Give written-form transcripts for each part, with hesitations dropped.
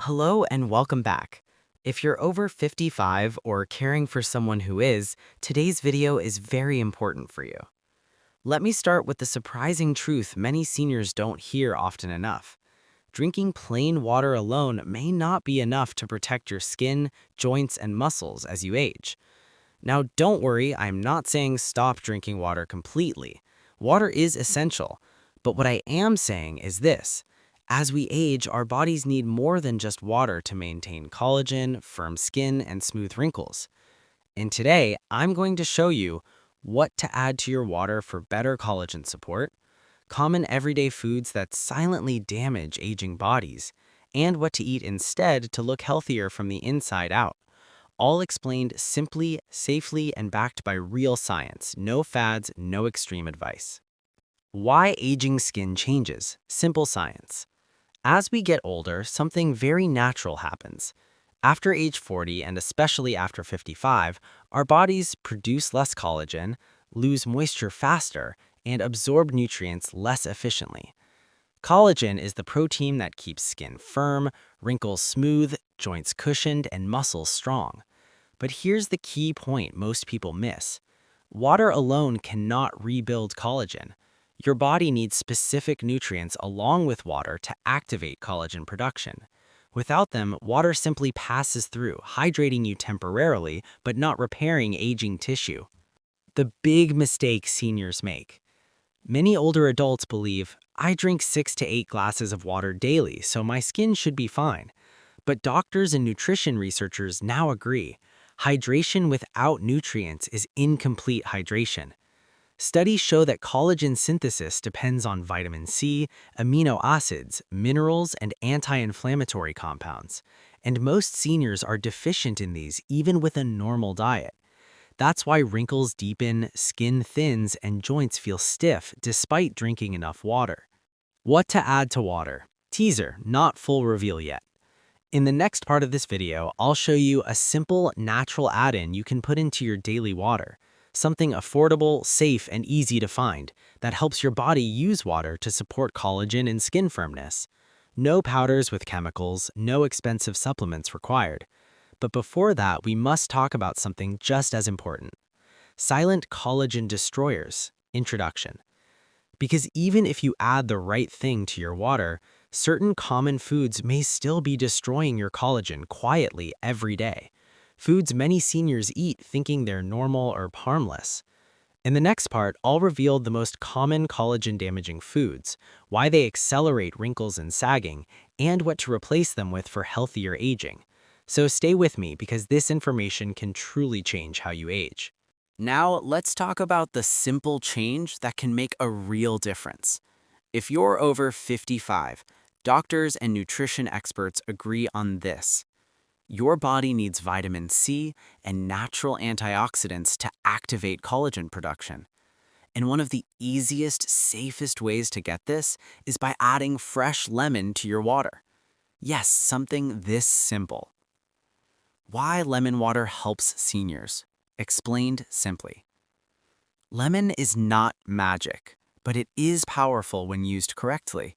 Hello and welcome back. If you're over 55 or caring for someone who is, today's video is very important for you. Let me start with the surprising truth many seniors don't hear often enough. Drinking plain water alone may not be enough to protect your skin, joints, and muscles as you age. Now, don't worry, I'm not saying stop drinking water completely. Water is essential, but what I am saying is this. As we age, our bodies need more than just water to maintain collagen, firm skin, and smooth wrinkles. And today, I'm going to show you what to add to your water for better collagen support, common everyday foods that silently damage aging bodies, and what to eat instead to look healthier from the inside out. All explained simply, safely, and backed by real science. No fads, no extreme advice. Why aging skin changes. Simple science. As we get older, something very natural happens. After age 40, and especially after 55, our bodies produce less collagen, lose moisture faster, and absorb nutrients less efficiently. Collagen is the protein that keeps skin firm, wrinkles smooth, joints cushioned, and muscles strong. But here's the key point most people miss. Water alone cannot rebuild collagen. Your body needs specific nutrients along with water to activate collagen production. Without them, water simply passes through, hydrating you temporarily, but not repairing aging tissue. The big mistake seniors make. Many older adults believe, I drink 6 to 8 glasses of water daily, so my skin should be fine. But doctors and nutrition researchers now agree. Hydration without nutrients is incomplete hydration. Studies show that collagen synthesis depends on vitamin C, amino acids, minerals, and anti-inflammatory compounds. And most seniors are deficient in these even with a normal diet. That's why wrinkles deepen, skin thins, and joints feel stiff despite drinking enough water. What to add to water? Teaser, not full reveal yet. In the next part of this video, I'll show you a simple, natural add-in you can put into your daily water. Something affordable, safe, and easy to find that helps your body use water to support collagen and skin firmness. No powders with chemicals, no expensive supplements required. But before that, we must talk about something just as important. Silent collagen destroyers. Introduction. Because even if you add the right thing to your water, certain common foods may still be destroying your collagen quietly every day. Foods many seniors eat thinking they're normal or harmless. In the next part, I'll reveal the most common collagen-damaging foods, why they accelerate wrinkles and sagging, and what to replace them with for healthier aging. So stay with me because this information can truly change how you age. Now, let's talk about the simple change that can make a real difference. If you're over 55, doctors and nutrition experts agree on this. Your body needs vitamin C and natural antioxidants to activate collagen production. And one of the easiest, safest ways to get this is by adding fresh lemon to your water. Yes, something this simple. Why lemon water helps seniors. Explained simply. Lemon is not magic, but it is powerful when used correctly.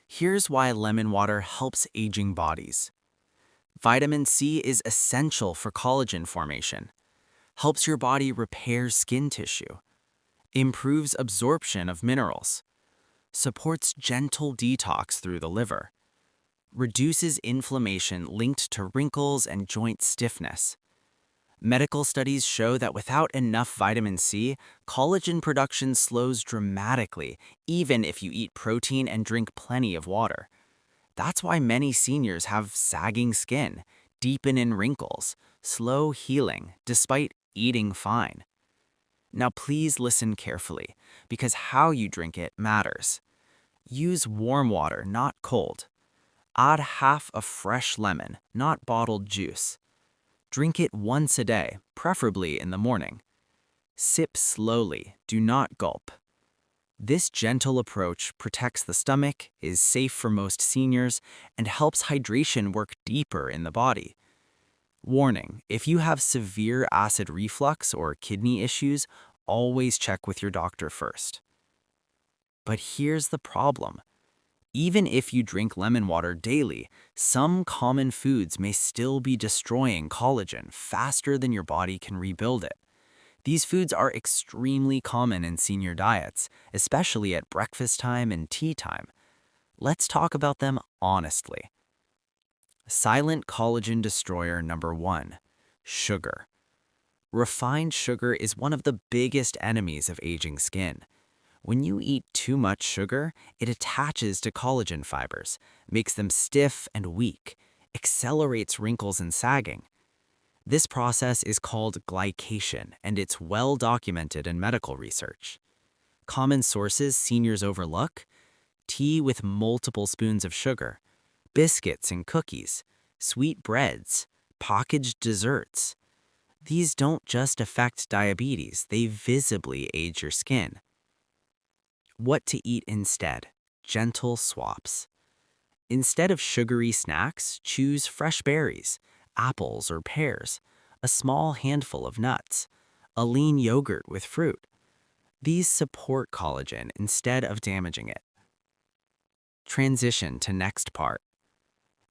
Here's why lemon water helps aging bodies. Vitamin C is essential for collagen formation, helps your body repair skin tissue, improves absorption of minerals, supports gentle detox through the liver, reduces inflammation linked to wrinkles and joint stiffness. Medical studies show that without enough vitamin C, collagen production slows dramatically, even if you eat protein and drink plenty of water. That's why many seniors have sagging skin, deepen in wrinkles, slow healing, despite eating fine. Now please listen carefully, because how you drink it matters. Use warm water, not cold. Add half a fresh lemon, not bottled juice. Drink it once a day, preferably in the morning. Sip slowly, do not gulp. This gentle approach protects the stomach, is safe for most seniors, and helps hydration work deeper in the body. Warning, if you have severe acid reflux or kidney issues, always check with your doctor first. But here's the problem. Even if you drink lemon water daily, some common foods may still be destroying collagen faster than your body can rebuild it. These foods are extremely common in senior diets, especially at breakfast time and tea time. Let's talk about them honestly. Silent collagen destroyer number 1, sugar. Refined sugar is one of the biggest enemies of aging skin. When you eat too much sugar, it attaches to collagen fibers, makes them stiff and weak, accelerates wrinkles and sagging. This process is called glycation, and it's well documented in medical research. Common sources seniors overlook: tea with multiple spoons of sugar, biscuits and cookies, sweet breads, packaged desserts. These don't just affect diabetes, they visibly age your skin. What to eat instead? Gentle swaps. Instead of sugary snacks, choose fresh berries, apples or pears, a small handful of nuts, a lean yogurt with fruit. These support collagen instead of damaging it. Transition to next part.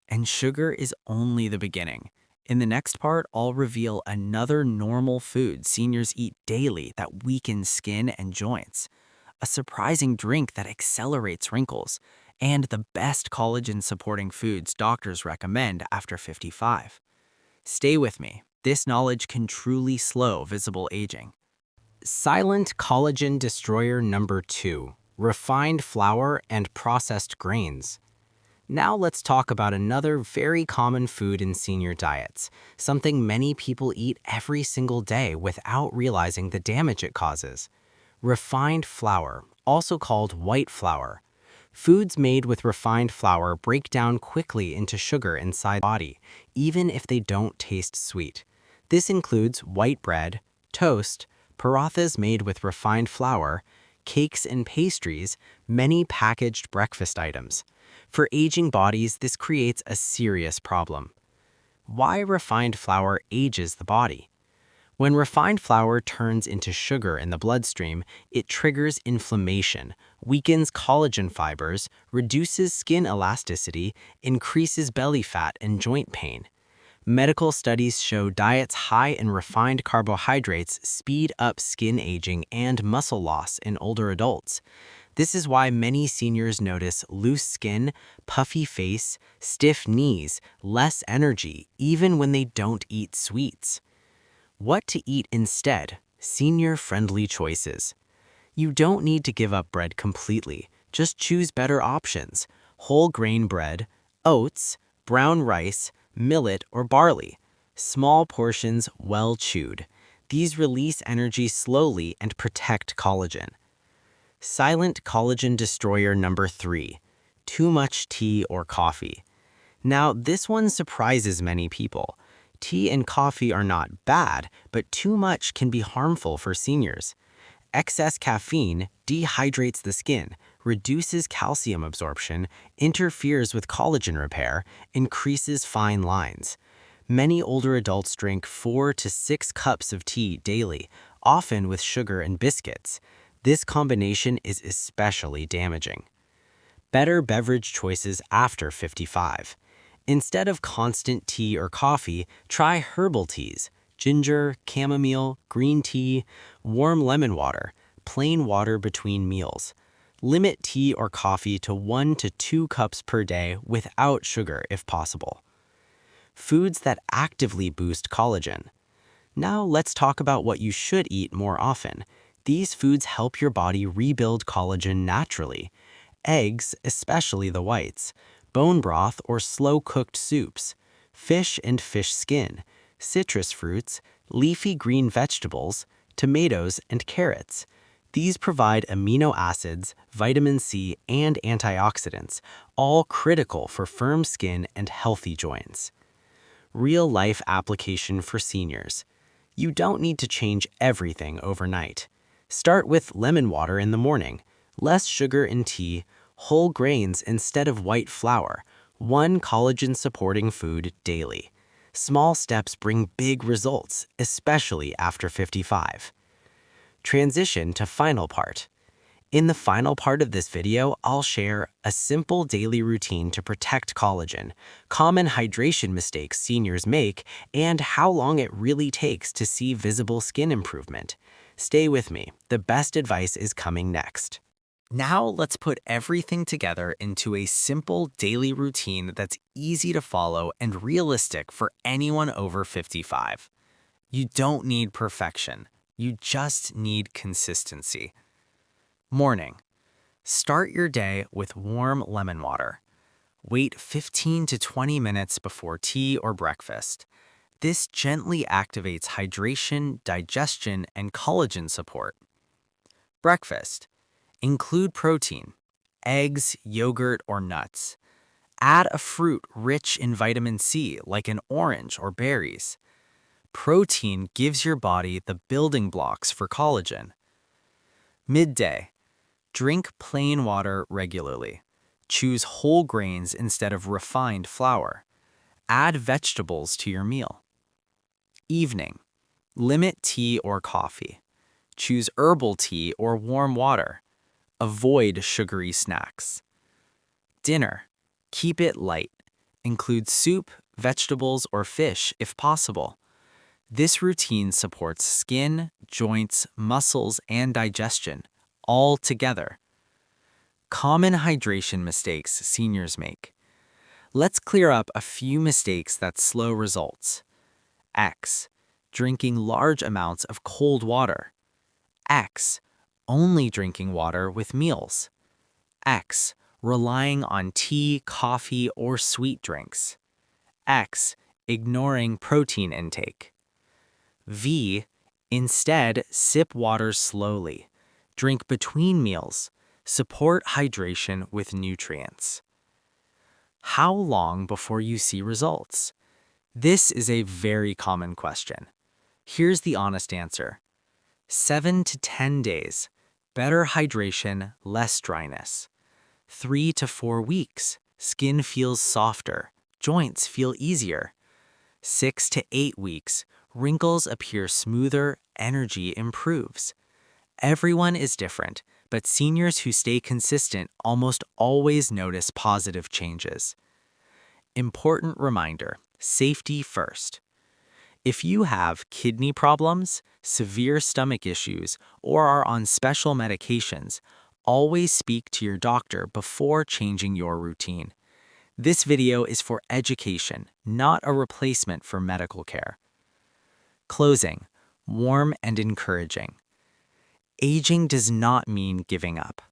And sugar is only the beginning. In the next part, I'll reveal another normal food seniors eat daily that weakens skin and joints, a surprising drink that accelerates wrinkles, and the best collagen-supporting foods doctors recommend after 55. Stay with me. This knowledge can truly slow visible aging. Silent collagen destroyer number 2, refined flour and processed grains. Now let's talk about another very common food in senior diets, something many people eat every single day without realizing the damage it causes. Refined flour, also called white flour. Foods made with refined flour break down quickly into sugar inside the body, even if they don't taste sweet. This includes white bread, toast, parathas made with refined flour, cakes and pastries, many packaged breakfast items. For aging bodies, this creates a serious problem. Why refined flour ages the body? When refined flour turns into sugar in the bloodstream, it triggers inflammation, weakens collagen fibers, reduces skin elasticity, increases belly fat and joint pain. Medical studies show diets high in refined carbohydrates speed up skin aging and muscle loss in older adults. This is why many seniors notice loose skin, puffy face, stiff knees, less energy, even when they don't eat sweets. What to eat instead? Senior-friendly choices. You don't need to give up bread completely. Just choose better options: whole grain bread, oats, brown rice, millet, or barley. Small portions, well chewed. These release energy slowly and protect collagen. Silent collagen destroyer number 3, too much tea or coffee. Now, this one surprises many people. Tea and coffee are not bad, but too much can be harmful for seniors. Excess caffeine dehydrates the skin, reduces calcium absorption, interferes with collagen repair, increases fine lines. Many older adults drink 4 to 6 cups of tea daily, often with sugar and biscuits. This combination is especially damaging. Better beverage choices after 55. Instead of constant tea or coffee, try herbal teas: ginger, chamomile, green tea, warm lemon water, plain water between meals. Limit tea or coffee to 1 to 2 cups per day without sugar if possible. Foods that actively boost collagen. Now let's talk about what you should eat more often. These foods help your body rebuild collagen naturally. Eggs, especially the whites, bone broth or slow-cooked soups, fish and fish skin, citrus fruits, leafy green vegetables, tomatoes, and carrots. These provide amino acids, vitamin C, and antioxidants, all critical for firm skin and healthy joints. Real-life application for seniors. You don't need to change everything overnight. Start with lemon water in the morning, less sugar in tea, whole grains instead of white flour, one collagen-supporting food daily. Small steps bring big results, especially after 55. Transition to final part. In the final part of this video, I'll share a simple daily routine to protect collagen, common hydration mistakes seniors make, and how long it really takes to see visible skin improvement. Stay with me. The best advice is coming next. Now let's put everything together into a simple daily routine that's easy to follow and realistic for anyone over 55. You don't need perfection. You just need consistency. Morning. Start your day with warm lemon water. Wait 15 to 20 minutes before tea or breakfast. This gently activates hydration, digestion, and collagen support. Breakfast. Include protein, eggs, yogurt, or nuts. Add a fruit rich in vitamin C, like an orange or berries. Protein gives your body the building blocks for collagen. Midday. Drink plain water regularly. Choose whole grains instead of refined flour. Add vegetables to your meal. Evening. Limit tea or coffee. Choose herbal tea or warm water. Avoid sugary snacks. Dinner. Keep it light. Include soup, vegetables, or fish if possible. This routine supports skin, joints, muscles, and digestion, all together. Common hydration mistakes seniors make. Let's clear up a few mistakes that slow results. X. Drinking large amounts of cold water. X. Only drinking water with meals. X. Relying on tea, coffee, or sweet drinks. X. Ignoring protein intake. V. Instead, sip water slowly. Drink between meals. Support hydration with nutrients. How long before you see results? This is a very common question. Here's the honest answer. 7 to 10 days. Better hydration, less dryness. 3 to 4 weeks. Skin feels softer. Joints feel easier. 6 to 8 weeks. Wrinkles appear smoother. Energy improves. Everyone is different, but seniors who stay consistent almost always notice positive changes. Important reminder: safety first. If you have kidney problems, severe stomach issues, or are on special medications, always speak to your doctor before changing your routine. This video is for education, not a replacement for medical care. Closing: warm and encouraging. Aging does not mean giving up.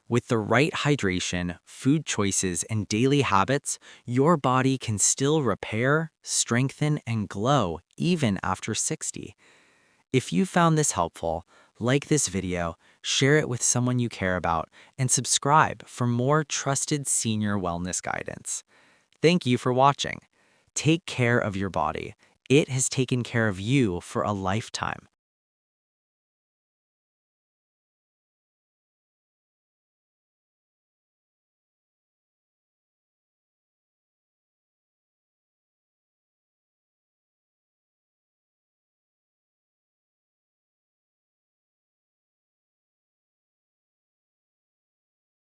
With the right hydration, food choices, and daily habits, your body can still repair, strengthen, and glow even after 60. If you found this helpful, like this video, share it with someone you care about, and subscribe for more trusted senior wellness guidance. Thank you for watching. Take care of your body. It has taken care of you for a lifetime.